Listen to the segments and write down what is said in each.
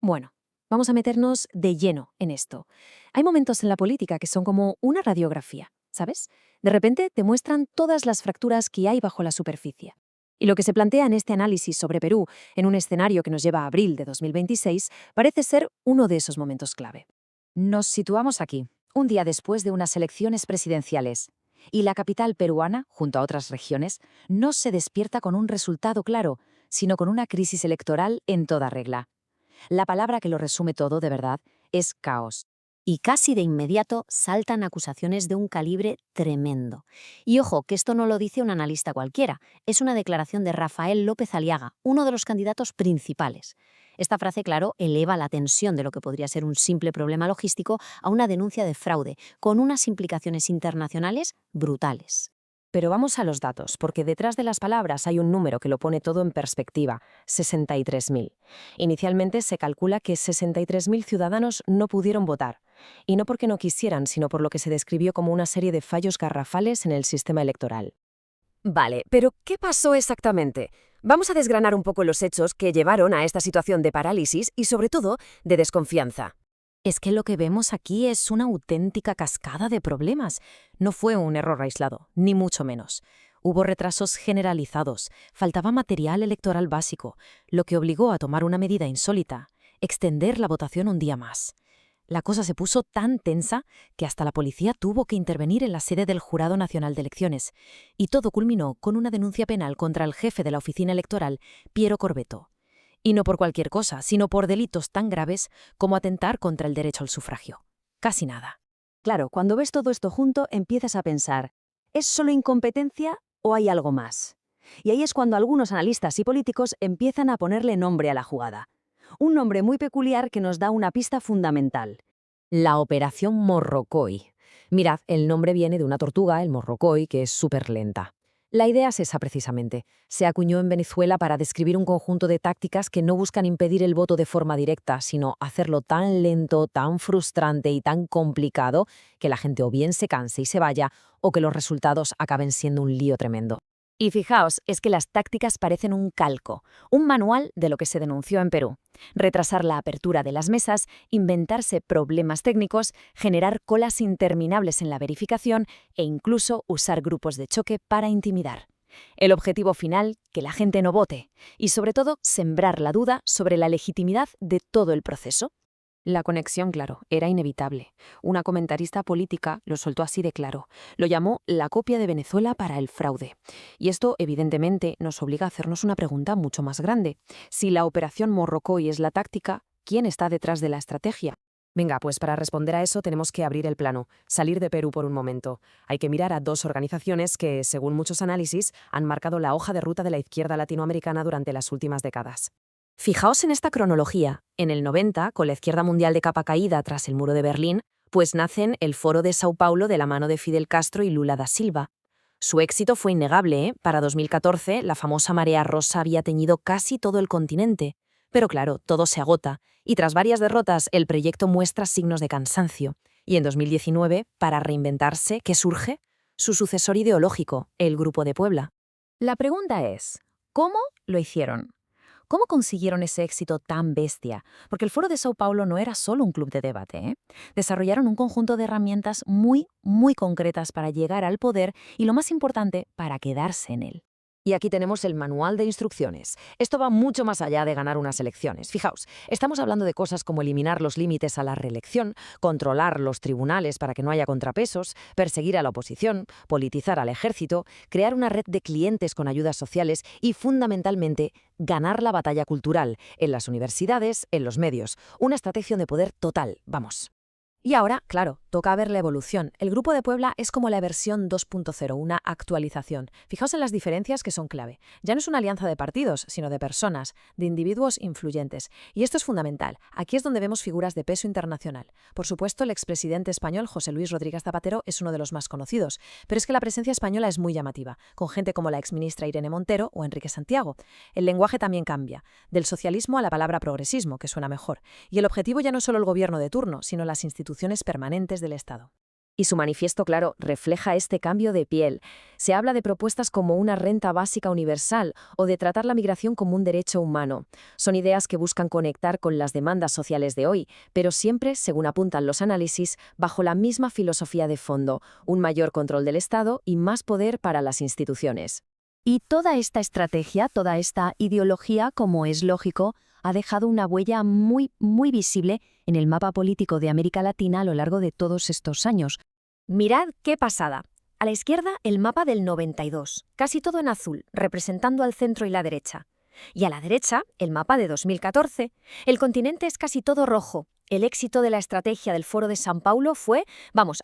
Bueno, vamos a meternos de lleno en esto. Hay momentos en la política que son como una radiografía, ¿sabes? De repente te muestran todas las fracturas que hay bajo la superficie. Y lo que se plantea en este análisis sobre Perú, en un escenario que nos lleva a abril de 2026, parece ser uno de esos momentos clave. Nos situamos aquí, un día después de unas elecciones presidenciales, y la capital peruana, junto a otras regiones, no se despierta con un resultado claro, sino con una crisis electoral en toda regla. La palabra que lo resume todo, de verdad, es caos. Y casi de inmediato saltan acusaciones de un calibre tremendo. Y ojo, que esto no lo dice un analista cualquiera, es una declaración de Rafael López Aliaga, uno de los candidatos principales. Esta frase, claro, eleva la tensión de lo que podría ser un simple problema logístico a una denuncia de fraude, con unas implicaciones internacionales brutales. Pero vamos a los datos, porque detrás de las palabras hay un número que lo pone todo en perspectiva: 63.000. Inicialmente se calcula que 63.000 ciudadanos no pudieron votar, y no porque no quisieran, sino por lo que se describió como una serie de fallos garrafales en el sistema electoral. Vale, pero ¿qué pasó exactamente? Vamos a desgranar un poco los hechos que llevaron a esta situación de parálisis y, sobre todo, de desconfianza. Es que lo que vemos aquí es una auténtica cascada de problemas. No fue un error aislado, ni mucho menos. Hubo retrasos generalizados, faltaba material electoral básico, lo que obligó a tomar una medida insólita: extender la votación un día más. La cosa se puso tan tensa que hasta la policía tuvo que intervenir en la sede del Jurado Nacional de Elecciones, y todo culminó con una denuncia penal contra el jefe de la oficina electoral, Piero Corbeto. Y no por cualquier cosa, sino por delitos tan graves como atentar contra el derecho al sufragio. Casi nada. Claro, cuando ves todo esto junto, empiezas a pensar, ¿es solo incompetencia o hay algo más? Y ahí es cuando algunos analistas y políticos empiezan a ponerle nombre a la jugada. Un nombre muy peculiar que nos da una pista fundamental. La Operación Morrocoy. Mirad, el nombre viene de una tortuga, el morrocoy, que es súper lenta. La idea es esa precisamente. Se acuñó en Venezuela para describir un conjunto de tácticas que no buscan impedir el voto de forma directa, sino hacerlo tan lento, tan frustrante y tan complicado que la gente o bien se canse y se vaya, o que los resultados acaben siendo un lío tremendo. Y fijaos, es que las tácticas parecen un calco, un manual de lo que se denunció en Perú: retrasar la apertura de las mesas, inventarse problemas técnicos, generar colas interminables en la verificación e incluso usar grupos de choque para intimidar. El objetivo final: que la gente no vote y, sobre todo, sembrar la duda sobre la legitimidad de todo el proceso. La conexión, claro, era inevitable. Una comentarista política lo soltó así de claro. Lo llamó la copia de Venezuela para el fraude. Y esto, evidentemente, nos obliga a hacernos una pregunta mucho más grande. Si la operación Morrocoy es la táctica, ¿quién está detrás de la estrategia? Venga, pues para responder a eso tenemos que abrir el plano, salir de Perú por un momento. Hay que mirar a dos organizaciones que, según muchos análisis, han marcado la hoja de ruta de la izquierda latinoamericana durante las últimas décadas. Fijaos en esta cronología. En el 90, con la izquierda mundial de capa caída tras el muro de Berlín, pues nacen el Foro de Sao Paulo de la mano de Fidel Castro y Lula da Silva. Su éxito fue innegable, ¿eh? Para 2014, la famosa marea rosa había teñido casi todo el continente. Pero claro, todo se agota, y tras varias derrotas, el proyecto muestra signos de cansancio. Y en 2019, para reinventarse, ¿qué surge? Su sucesor ideológico, el Grupo de Puebla. La pregunta es, ¿cómo lo hicieron? ¿Cómo consiguieron ese éxito tan bestia? Porque el Foro de Sao Paulo no era solo un club de debate, ¿eh? Desarrollaron un conjunto de herramientas muy concretas para llegar al poder y, lo más importante, para quedarse en él. Y aquí tenemos el manual de instrucciones. Esto va mucho más allá de ganar unas elecciones. Fijaos, estamos hablando de cosas como eliminar los límites a la reelección, controlar los tribunales para que no haya contrapesos, perseguir a la oposición, politizar al ejército, crear una red de clientes con ayudas sociales y, fundamentalmente, ganar la batalla cultural en las universidades, en los medios. Una estrategia de poder total, vamos. Y ahora, claro, toca ver la evolución. El Grupo de Puebla es como la versión 2.0, una actualización. Fijaos en las diferencias que son clave. Ya no es una alianza de partidos, sino de personas, de individuos influyentes. Y esto es fundamental. Aquí es donde vemos figuras de peso internacional. Por supuesto, el expresidente español José Luis Rodríguez Zapatero es uno de los más conocidos. Pero es que la presencia española es muy llamativa, con gente como la exministra Irene Montero o Enrique Santiago. El lenguaje también cambia, del socialismo a la palabra progresismo, que suena mejor. Y el objetivo ya no es solo el gobierno de turno, sino las instituciones permanentes del Estado. Y su manifiesto, claro, refleja este cambio de piel. Se habla de propuestas como una renta básica universal o de tratar la migración como un derecho humano. Son ideas que buscan conectar con las demandas sociales de hoy, pero siempre, según apuntan los análisis, bajo la misma filosofía de fondo, un mayor control del Estado y más poder para las instituciones. Y toda esta estrategia, toda esta ideología, como es lógico, ha dejado una huella muy, muy visible en el mapa político de América Latina a lo largo de todos estos años. Mirad qué pasada. A la izquierda, el mapa del 92, casi todo en azul, representando al centro y la derecha. Y a la derecha, el mapa de 2014. El continente es casi todo rojo. El éxito de la estrategia del Foro de San Paulo fue,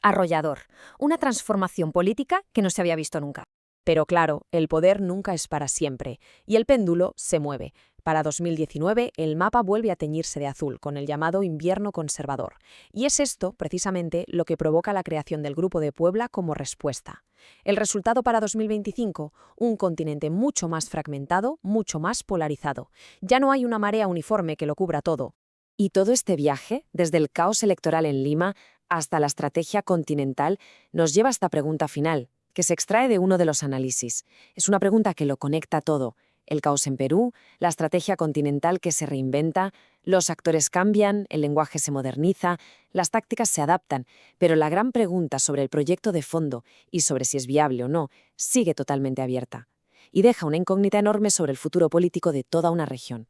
arrollador. Una transformación política que no se había visto nunca. Pero claro, el poder nunca es para siempre, y el péndulo se mueve. Para 2019, el mapa vuelve a teñirse de azul, con el llamado invierno conservador. Y es esto, precisamente, lo que provoca la creación del Grupo de Puebla como respuesta. El resultado para 2025, un continente mucho más fragmentado, mucho más polarizado. Ya no hay una marea uniforme que lo cubra todo. Y todo este viaje, desde el caos electoral en Lima hasta la estrategia continental, nos lleva a esta pregunta final, que se extrae de uno de los análisis. Es una pregunta que lo conecta todo. El caos en Perú, la estrategia continental que se reinventa, los actores cambian, el lenguaje se moderniza, las tácticas se adaptan, pero la gran pregunta sobre el proyecto de fondo y sobre si es viable o no sigue totalmente abierta. Y deja una incógnita enorme sobre el futuro político de toda una región.